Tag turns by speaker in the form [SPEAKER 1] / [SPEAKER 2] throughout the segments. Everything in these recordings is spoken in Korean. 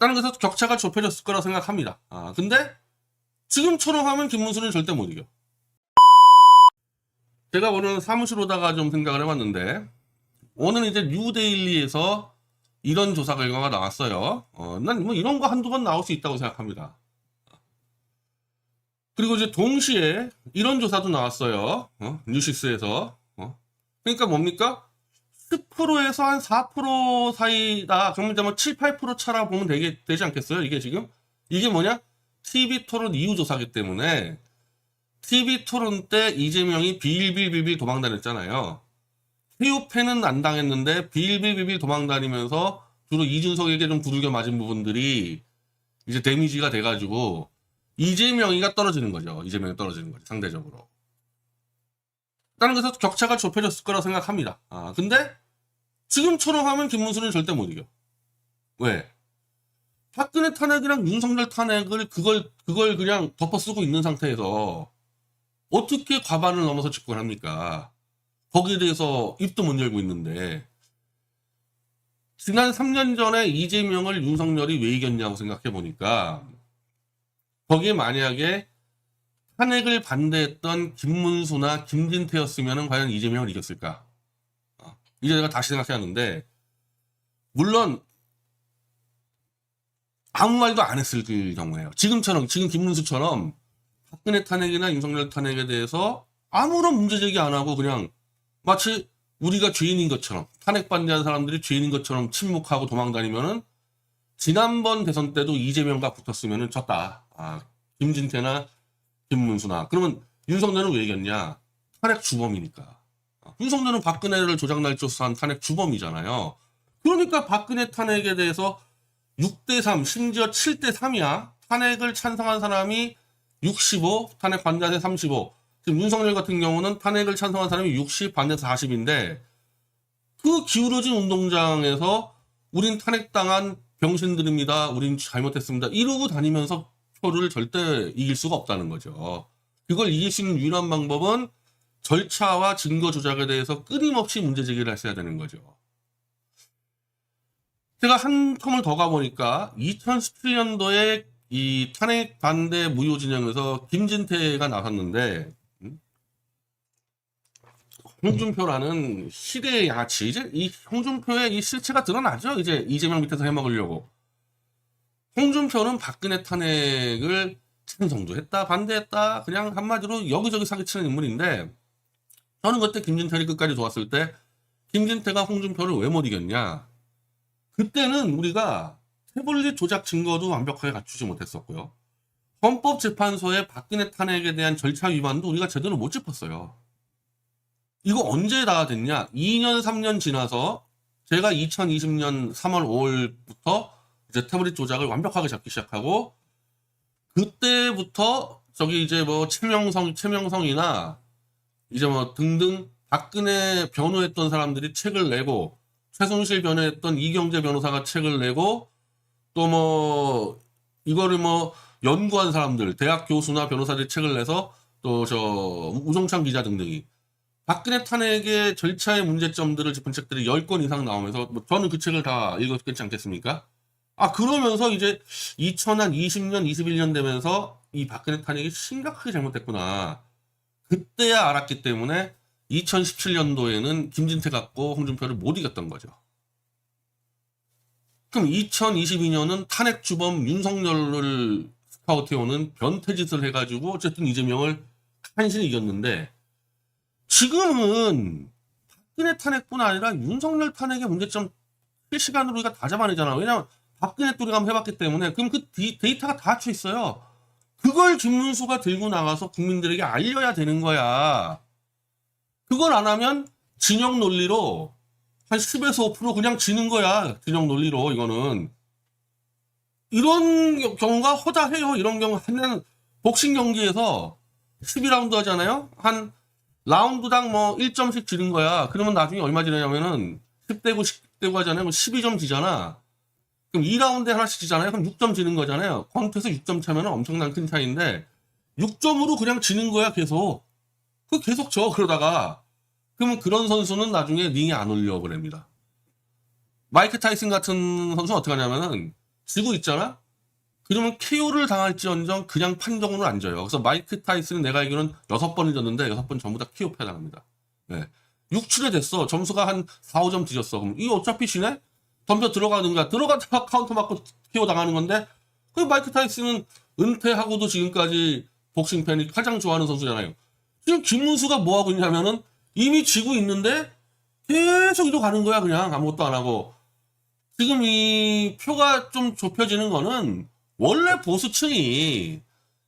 [SPEAKER 1] 다른 것에서 격차가 좁혀졌을 거라 생각합니다. 근데 지금처럼 하면 김문수는 절대 못 이겨. 제가 오늘 사무실 오다가 좀 생각을 해봤는데, 오늘 이제 뉴데일리에서 이런 조사 결과가 나왔어요. 난 뭐 이런 거 한두 번 나올 수 있다고 생각합니다. 그리고 이제 동시에 이런 조사도 나왔어요. 뉴시스에서. 그러니까 뭡니까? 10%에서 한 4% 사이다. 그러면 이제 뭐 7, 8% 차라 보면 되지 않겠어요? 이게 지금? 이게 뭐냐? TV 토론 이후 조사기 때문에 TV 토론 때 이재명이 빌빌빌빌 도망다녔잖아요. 태우패는 안 당했는데 빌빌빌빌 도망다니면서 주로 이준석에게 좀 두들겨 맞은 부분들이 이제 데미지가 돼가지고 이재명이가 떨어지는 거죠. 이재명이 떨어지는 거죠. 상대적으로. 다른 것에서 격차가 좁혀졌을 거라 생각합니다. 근데 지금처럼 하면 김문수는 절대 못 이겨. 왜? 박근혜 탄핵이랑 윤석열 탄핵을 그걸 그냥 덮어쓰고 있는 상태에서 어떻게 과반을 넘어서 집권을 합니까? 거기에 대해서 입도 못 열고 있는데, 지난 3년 전에 이재명을 윤석열이 왜 이겼냐고 생각해 보니까, 거기에 만약에 탄핵을 반대했던 김문수나 김진태였으면 과연 이재명을 이겼을까? 이제 내가 다시 생각해봤는데, 물론 아무 말도 안 했을 경우에요. 지금 김문수처럼 박근혜 탄핵이나 윤석열 탄핵에 대해서 아무런 문제제기 안 하고 그냥 마치 우리가 죄인인 것처럼, 탄핵 반대하는 사람들이 죄인인 것처럼 침묵하고 도망다니면은 지난번 대선 때도 이재명과 붙었으면은 졌다. 김진태나 김문수나. 그러면 윤석열은 왜 이겼냐? 탄핵 주범이니까. 윤석열은 박근혜를 조작날조사한 탄핵 주범이잖아요. 그러니까 박근혜 탄핵에 대해서 6대3, 심지어 7대3이야. 탄핵을 찬성한 사람이 65, 탄핵 반대한 35. 지금 윤석열 같은 경우는 탄핵을 찬성한 사람이 60, 반대해서 40인데, 그 기울어진 운동장에서 우린 탄핵당한 병신들입니다. 우린 잘못했습니다. 이러고 다니면서 표를 절대 이길 수가 없다는 거죠. 그걸 이길 수 있는 유일한 방법은 절차와 증거 조작에 대해서 끊임없이 문제 제기를 했어야 되는 거죠. 제가 한 텀을 더 가보니까 2017년도에 이 탄핵 반대 무효 진영에서 김진태가 나섰는데, 홍준표라는 시대의 양아치, 이제 이 홍준표의 이 실체가 드러나죠. 이제 이재명 밑에서 해먹으려고. 홍준표는 박근혜 탄핵을 찬성도 했다, 반대했다, 그냥 한마디로 여기저기 사기치는 인물인데, 저는 그때 김진태를 끝까지 도왔을 때 김진태가 홍준표를 왜 못 이겼냐? 그때는 우리가 태블릿 조작 증거도 완벽하게 갖추지 못했었고요. 헌법재판소의 박근혜 탄핵에 대한 절차 위반도 우리가 제대로 못 짚었어요. 이거 언제 다 됐냐? 2년, 3년 지나서 제가 2020년 3월 5일부터 이제 태블릿 조작을 완벽하게 잡기 시작하고, 그때부터 저기 이제 뭐 최명성이나 이제 뭐 등등 박근혜 변호했던 사람들이 책을 내고, 최순실 변호했던 이경재 변호사가 책을 내고, 또 뭐 이거를 뭐 연구한 사람들, 대학 교수나 변호사들이 책을 내서, 또 저 우종찬 기자 등등이 박근혜 탄핵의 절차의 문제점들을 짚은 책들이 10권 이상 나오면서, 뭐 저는 그 책을 다 읽었겠지 않겠습니까? 그러면서 이제 2020년, 21년 되면서 이 박근혜 탄핵이 심각하게 잘못됐구나. 그때야 알았기 때문에 2017년도에는 김진태 갖고 홍준표를 못 이겼던 거죠. 그럼 2022년은 탄핵 주범 윤석열을 스카우트해오는 변태짓을 해가지고 어쨌든 이재명을 간신히 이겼는데, 지금은 박근혜 탄핵뿐 아니라 윤석열 탄핵의 문제점 실시간으로 우리가 다 잡아내잖아. 왜냐면 박근혜 뚜리가 한번 해봤기 때문에. 그럼 그 데이터가 다 합쳐 있어요. 그걸 김문수가 들고 나가서 국민들에게 알려야 되는 거야. 그걸 안 하면 진영 논리로 한 10에서 5% 그냥 지는 거야. 진영 논리로. 이거는 이런 경우가 허다해요. 이런 경우 하면 복싱 경기에서 12라운드 하잖아요. 한 라운드당 뭐 1점씩 지는 거야. 그러면 나중에 얼마 지냐면은 10대9 10대9 하잖아요. 그럼 12점 지잖아. 그럼 2라운드에 하나씩 지잖아요. 그럼 6점 지는 거잖아요. 카운트에서 6점 차면 엄청난 큰 차이인데 6점으로 그냥 지는 거야. 계속 져. 그러다가 그러면 그런 선수는 나중에 링에 안 올려 버립니다. 마이크 타이슨 같은 선수는 어떻게 하냐면은 지고 있잖아? 그러면 KO를 당할지언정 그냥 판정으로 안 져요. 그래서 마이크 타이슨은 내가 알기로는 6번을 졌는데 6번 전부 다 KO 패당합니다. 네. 6출에 됐어. 점수가 한 4, 5점 뒤졌어. 그럼 이 어차피 지네? 덤벼 들어가는가? 들어가다가 카운터 맞고 KO 당하는 건데 그 마이크 타이슨은 은퇴하고도 지금까지 복싱 팬이 가장 좋아하는 선수잖아요. 지금 김문수가 뭐 하고 있냐면은 이미 지고 있는데 계속 이도 가는 거야. 그냥 아무것도 안 하고. 지금 이 표가 좀 좁혀지는 거는 원래 보수층이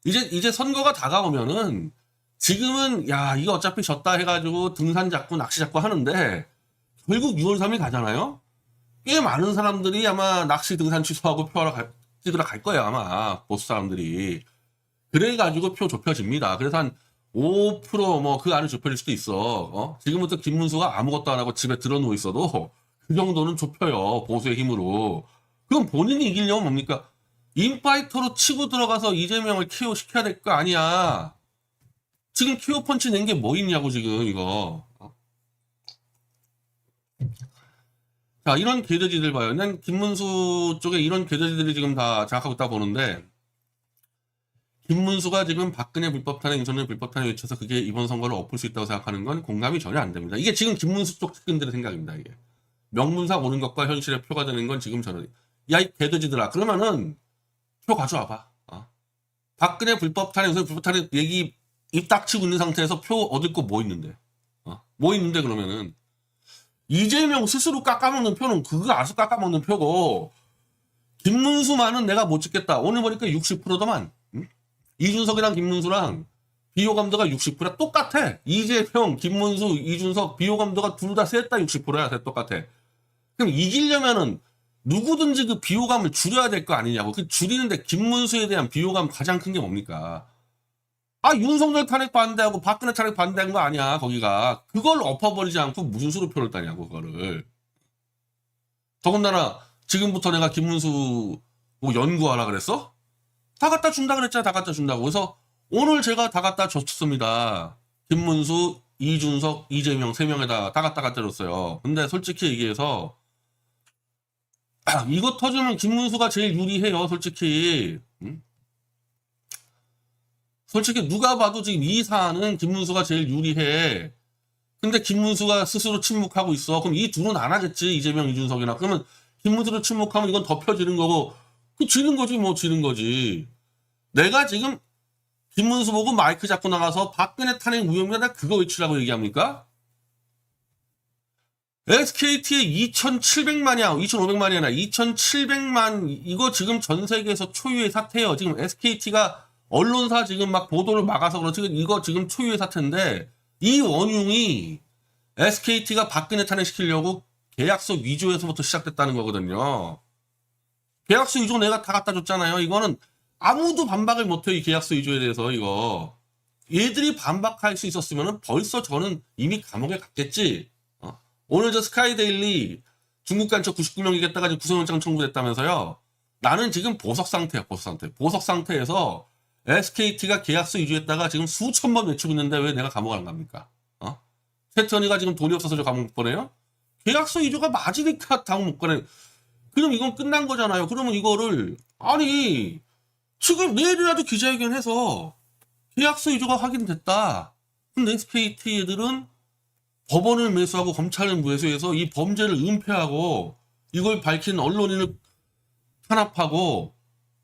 [SPEAKER 1] 이제 선거가 다가오면은 지금은 야 이거 어차피 졌다 해가지고 등산 잡고 낚시 잡고 하는데 결국 6월 3일 가잖아요. 꽤 많은 사람들이 아마 낚시 등산 취소하고 표하러 찍으러 갈 거예요 아마 보수 사람들이. 그래가지고 표 좁혀집니다. 그래서 한 5%뭐 그 안에 좁혀질 수도 있어. 지금부터 김문수가 아무것도 안 하고 집에 들어누워 있어도 그 정도는 좁혀요. 보수의 힘으로. 그럼 본인이 이기려면 뭡니까? 인파이터로 치고 들어가서 이재명을 KO 시켜야 될 거 아니야. 지금 KO 펀치 낸 게 뭐 있냐고 지금 이거. 자 이런 개돼지들 봐요. 난 김문수 쪽에 이런 개돼지들이 지금 다 장악하고 있다 보는데 김문수가 지금 박근혜 불법 탄핵, 윤석열 불법 탄핵 외쳐서 그게 이번 선거를 엎을 수 있다고 생각하는 건 공감이 전혀 안 됩니다. 이게 지금 김문수 쪽 측근들의 생각입니다. 이게 명문상 오는 것과 현실에 표가 되는 건 지금 전혀 야 이 개돼지들아 그러면은 표 가져와봐. 박근혜 불법 탄핵, 윤석열 불법 탄핵 얘기 입 닥치고 있는 상태에서 표 얻을 거 뭐 있는데? 뭐 있는데 그러면은 이재명 스스로 깎아먹는 표는 그거 알아서 깎아먹는 표고 김문수만은 내가 못 찍겠다. 오늘 보니까 60%더만. 이준석이랑 김문수랑 비호감도가 60%야. 똑같아. 이재명, 김문수, 이준석 비호감도가 둘 다 셋 다 60%야. 셋 똑같아. 그럼 이기려면은 누구든지 그 비호감을 줄여야 될 거 아니냐고. 그 줄이는데 김문수에 대한 비호감 가장 큰 게 뭡니까? 윤석열 탄핵 반대하고 박근혜 탄핵 반대한 거 아니야, 거기가. 그걸 엎어버리지 않고 무슨 수로 표를 따냐고, 그거를. 더군다나, 지금부터 내가 김문수 뭐 연구하라 그랬어? 다 갖다 준다 그랬잖아, 다 갖다 준다고. 그래서 오늘 제가 다 갖다 줬습니다. 김문수, 이준석, 이재명 3명에다 다 갖다 줬어요. 근데 솔직히 얘기해서, 이거 터지면 김문수가 제일 유리해요, 솔직히. 솔직히 누가 봐도 지금 이 사안은 김문수가 제일 유리해. 근데 김문수가 스스로 침묵하고 있어. 그럼 이 둘은 안 하겠지. 이재명, 이준석이나. 그러면 김문수를 침묵하면 이건 덮여지는 거고. 지는 거지 뭐 지는 거지. 내가 지금 김문수 보고 마이크 잡고 나가서 박근혜 탄핵 무혐의다 그거 외치라고 얘기합니까? SKT에 2,700만이야. 2,500만이 아니라 2,700만 이거 지금 전 세계에서 초유의 사태예요. 지금 SKT가 언론사 지금 막 보도를 막아서 그렇지 이거 지금 초유의 사태인데 이 원흉이 SKT가 박근혜 탄핵시키려고 계약서 위조에서부터 시작됐다는 거거든요. 계약서 위조 내가 다 갖다 줬잖아요. 이거는 아무도 반박을 못해요. 이 계약서 위조에 대해서 이거. 얘들이 반박할 수 있었으면 벌써 저는 이미 감옥에 갔겠지. 오늘 저 스카이데일리 중국 간첩 99명이겠다가 지금 구속영장 청구됐다면서요. 나는 지금 보석 상태야. 보석 상태. 보석 상태에서 SKT가 계약서 위조했다가 지금 수천 번 외치고 있는데 왜 내가 감옥 안 갑니까? 최천이가 지금 돈이 없어서 저 감옥 못 보내요? 계약서 위조가 맞으니까 감옥 못 보내. 그럼 이건 끝난 거잖아요. 그러면 이거를 아니 지금 내일이라도 기자회견해서 계약서 위조가 확인됐다. 근데 SKT 애들은 법원을 매수하고 검찰을 매수해서 이 범죄를 은폐하고 이걸 밝힌 언론인을 탄압하고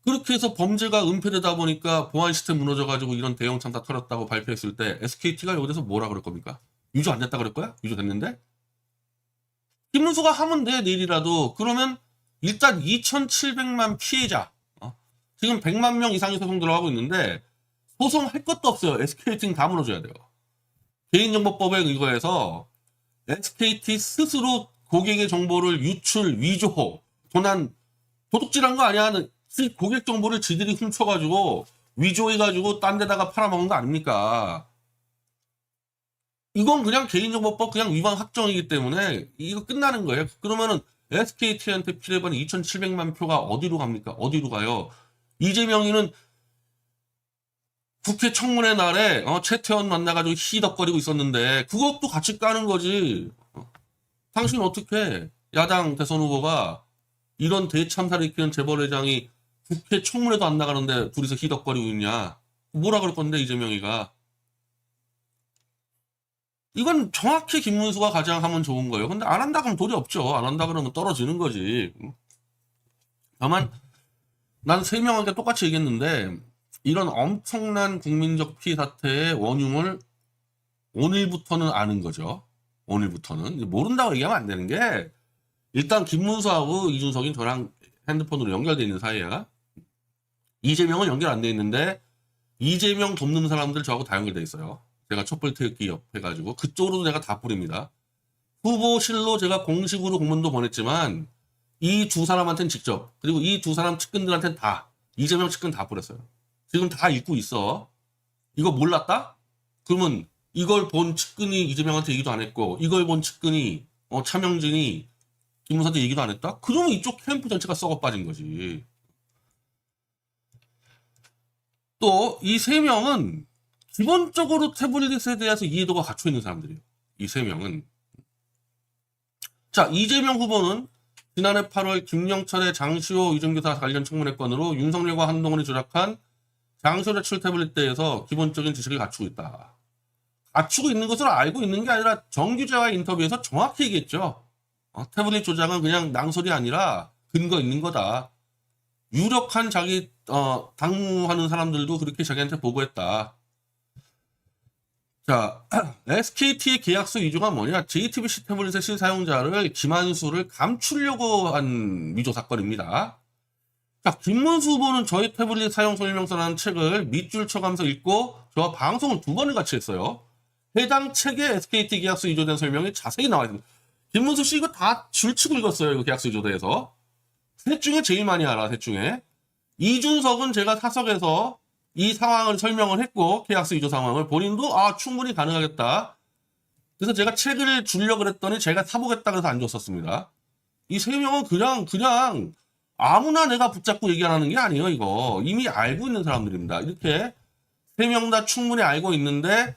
[SPEAKER 1] 그렇게 해서 범죄가 은폐되다 보니까 보안 시스템 무너져가지고 이런 대형 참사 터졌다고 발표했을 때 SKT가 여기서 뭐라 그럴 겁니까? 위조 안 됐다 그럴 거야? 위조 됐는데? 김문수가 하면 돼 내일이라도. 그러면 일단 2,700만 피해자 지금 100만 명 이상의 소송 들어가고 있는데 소송할 것도 없어요. SKT는 다 무너져야 돼요. 개인정보법에 의거해서 SKT 스스로 고객의 정보를 유출, 위조, 도난, 도둑질한 거 아니야? 고객 정보를 지들이 훔쳐가지고 위조해가지고 딴 데다가 팔아먹은 거 아닙니까? 이건 그냥 개인정보법 그냥 위반 확정이기 때문에 이거 끝나는 거예요. 그러면은 SKT한테 필요한 2,700만 표가 어디로 갑니까? 어디로 가요? 이재명이는 국회 청문회 날에 최태원 만나가지고 히덕거리고 있었는데 그것도 같이 까는 거지. 당신 어떻게 야당 대선 후보가 이런 대참사를 일으키는 재벌회장이 국회 청문회도 안 나가는데 둘이서 희덕거리고 있냐. 뭐라 그럴 건데 이재명이가. 이건 정확히 김문수가 가장 하면 좋은 거예요. 근데 안 한다 그러면 도리 없죠. 안 한다 그러면 떨어지는 거지. 다만 난 세 명한테 똑같이 얘기했는데 이런 엄청난 국민적 피해 사태의 원흉을 오늘부터는 아는 거죠. 오늘부터는. 모른다고 얘기하면 안 되는 게 일단 김문수하고 이준석이 저랑 핸드폰으로 연결되어 있는 사이야. 이재명은 연결 안 돼 있는데 이재명 돕는 사람들 저하고 다 연결돼 있어요. 제가 촛불 태극기 옆 해가지고 그쪽으로도 제가 다 뿌립니다. 후보실로 제가 공식으로 공문도 보냈지만 이 두 사람한테는 직접 그리고 이 두 사람 측근들한테는 다 이재명 측근 다 뿌렸어요. 지금 다 읽고 있어. 이거 몰랐다? 그러면 이걸 본 측근이 이재명한테 얘기도 안 했고 이걸 본 측근이 차명진이 김문수한테 얘기도 안 했다? 그러면 이쪽 캠프 전체가 썩어 빠진 거지. 또 이 세 명은 기본적으로 태블릿에 대해서 이해도가 갖춰 있는 사람들이에요. 이 세 명은. 자, 이재명 후보는 지난해 8월 김영철의 장시호 유증기사 관련 청문회 건으로 윤석열과 한동훈이 조작한 장시호 대출 태블릿 대해서 기본적인 지식을 갖추고 있다. 갖추고 있는 것을 알고 있는 게 아니라 정규자와의 인터뷰에서 정확히 얘기했죠. 태블릿 조작은 그냥 낭설이 아니라 근거 있는 거다. 유력한 자기 당무하는 사람들도 그렇게 자기한테 보고했다. 자, SKT의 계약서 위조가 뭐냐? JTBC 태블릿의 실사용자를 김한수를 감추려고 한 위조 사건입니다. 자, 김문수 후보는 저희 태블릿 사용 설명서라는 책을 밑줄 쳐가면서 읽고 저와 방송을 2번을 같이 했어요. 해당 책에 SKT 계약서 위조된 설명이 자세히 나와 있습니다. 김문수 씨 이거 다 줄치고 읽었어요. 이거 계약서 위조대에서. 셋 중에 제일 많이 알아. 셋 중에. 이준석은 제가 사석에서 이 상황을 설명을 했고 계약서 위조 상황을 본인도 충분히 가능하겠다. 그래서 제가 책을 주려고 그랬더니 제가 사보겠다 그래서 안 줬었습니다. 이 세 명은 그냥 아무나 내가 붙잡고 얘기하는 게 아니에요. 이거 이미 알고 있는 사람들입니다. 이렇게 세 명 다 충분히 알고 있는데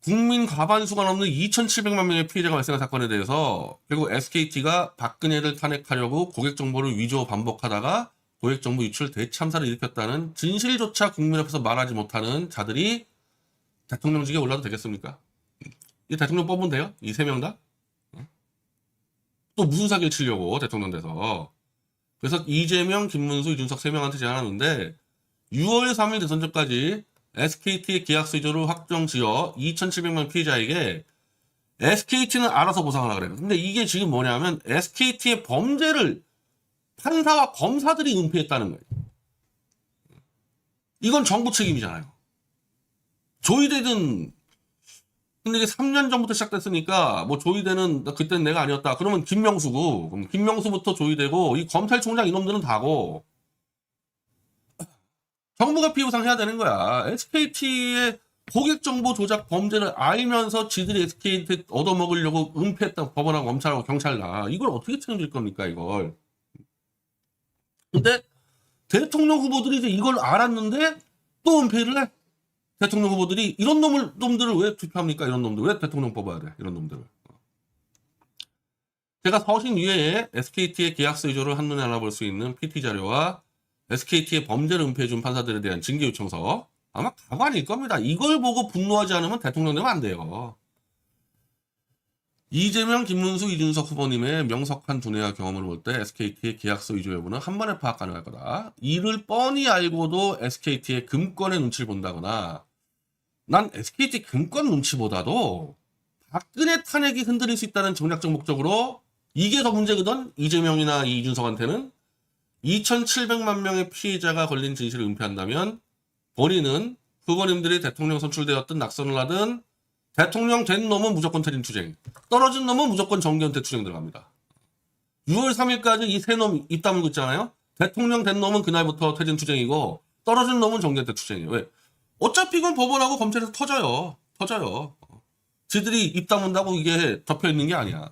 [SPEAKER 1] 국민 과반수가 넘는 2,700만 명의 피해자가 발생한 사건에 대해서 결국 SKT가 박근혜를 탄핵하려고 고객정보를 위조 반복하다가 고객정보 유출 대참사를 일으켰다는 진실조차 국민 앞에서 말하지 못하는 자들이 대통령직에 올라도 되겠습니까? 이 대통령 뽑으면 돼요? 이 세 명 다? 또 무슨 사기를 치려고 대통령 돼서. 그래서 이재명, 김문수, 이준석 세 명한테 제안하는데 6월 3일 대선 전까지 SKT의 계약서 위조를 확정지어 2,700만 피해자에게 SKT는 알아서 보상하라 그래요. 근데 이게 지금 뭐냐면 SKT의 범죄를 판사와 검사들이 은폐했다는 거예요. 이건 정부 책임이잖아요. 조이대든 근데 이게 3년 전부터 시작됐으니까 뭐 조이대는 그때는 내가 아니었다. 그러면 김명수고 그럼 김명수부터 조이대고 이 검찰총장 이놈들은 다고 정부가 피해보상 해야 되는 거야. SKT의 고객정보 조작 범죄를 알면서 지들이 SKT 얻어먹으려고 은폐했다. 법원하고 검찰하고 경찰나. 이걸 어떻게 책임질 겁니까 이걸. 근데 대통령 후보들이 이제 이걸 알았는데 또 은폐를 해. 대통령 후보들이 이런 놈들을 왜 투표합니까? 이런 놈들 왜 대통령 뽑아야 돼? 이런 놈들을. 제가 서신 위에 SKT의 계약서 위조를 한눈에 알아볼 수 있는 PT 자료와 SKT의 범죄를 은폐해준 판사들에 대한 징계 요청서 아마 가관일 겁니다. 이걸 보고 분노하지 않으면 대통령 되면 안 돼요. 이재명, 김문수, 이준석 후보님의 명석한 두뇌와 경험을 볼 때 SKT의 계약서 위조 여부는 한 번에 파악 가능할 거다. 이를 뻔히 알고도 SKT의 금권의 눈치를 본다거나 난 SKT 금권 눈치보다도 박근혜 탄핵이 흔들릴 수 있다는 정략적 목적으로 이게 더 문제거든. 이재명이나 이준석한테는 2,700만 명의 피해자가 걸린 진실을 은폐한다면 본인은 후보님들이 대통령 선출되었든 낙선을 하든 대통령 된 놈은 무조건 퇴진 투쟁, 떨어진 놈은 무조건 정계은퇴 투쟁 들어갑니다. 6월 3일까지 이 세 놈 입 다물고 있잖아요. 대통령 된 놈은 그날부터 퇴진 투쟁이고 떨어진 놈은 정계은퇴 투쟁이에요. 왜? 어차피 이건 법원하고 검찰에서 터져요. 지들이 입 다문다고 이게 덮여있는 게 아니야.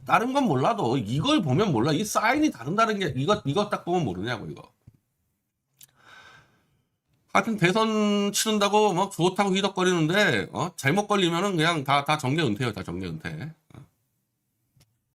[SPEAKER 1] 다른 건 몰라도 이걸 보면 몰라. 이 사인이 다른 게 이거 딱 보면 모르냐고 이거. 하여튼 대선 치른다고 막 좋다고 희덕거리는데 잘못 걸리면은 그냥 다 정계 은퇴예요. 다 정계 은퇴.